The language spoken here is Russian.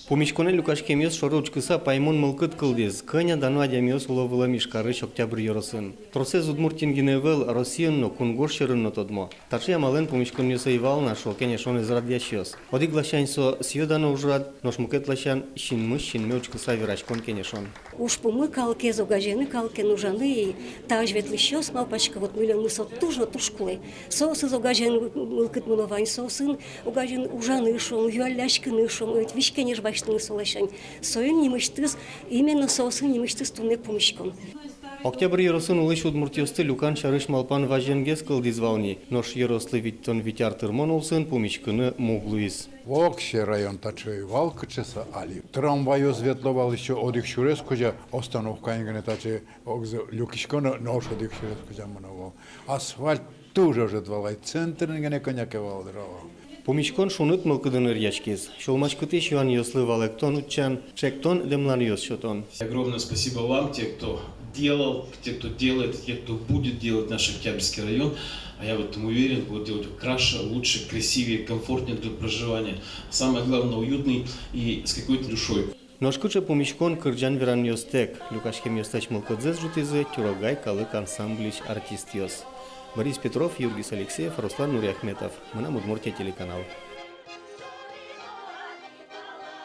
Помичконе Люкашкемиос шорочкыса паймон мылкыт кылдез, кыня дануадямиос уловыла мишкарыш октябрь йоросын. Тросез удмуртингиневел Россиянно кунгоршерынно тодмо. Тарши амален помичконниоса ивална шолкене шон израдящиос. Оди глашаньсо сьёдано ужрад, ношмукет лащан шинмыш шинмеочкыса вирачкон кенешон. Уж помы калке, зогажены калке нужаны, и та жветлищос малпачка, вот мылен мы сотужно тушклы. Сосы зогажен мылкыт мыловань, сосын угажен ужаны шон, юаляшки нышон, ведь вишкене жбачтыны солашань. Соен немыштыз, именно сосын немыштыз туне помичкон. Октябрь йоросын улыш удмуртиосты люкан шарыш малпан важенгес кылдизвални, нош йорослы виттон витяр тырмон улсын помичкыны муглуиз. Вокше район таче валкычеса али. Трамваю светловал еще одих шурес, кожа остановка ингene таче люкишкона нош одих шурес, кожа маново. Асфальт тоже уже двалай центр ингene коняке валдраво. Помичкон шунут мылкыдыныр ячкез. Шолмачкыты шуан йослы валектон учан, чектон демлан йос шотон. Огромное спасибо вам, те, кто делал, те, кто делает, те, кто будет делать наш Октябрьский район. А я в этом уверен, будет делать краше, лучше, красивее, комфортнее для проживания. Самое главное, уютный и с какой-то душой. Ношкуче помичкон кырджан веран йостек. Люкашкем йостач мылкыдзез жутызы, тюрогай калык ансамблич артист йос. Борис Петров, Юргис Алексеев, Руслан Нуриахметов. Мы на Удмуртия телеканал.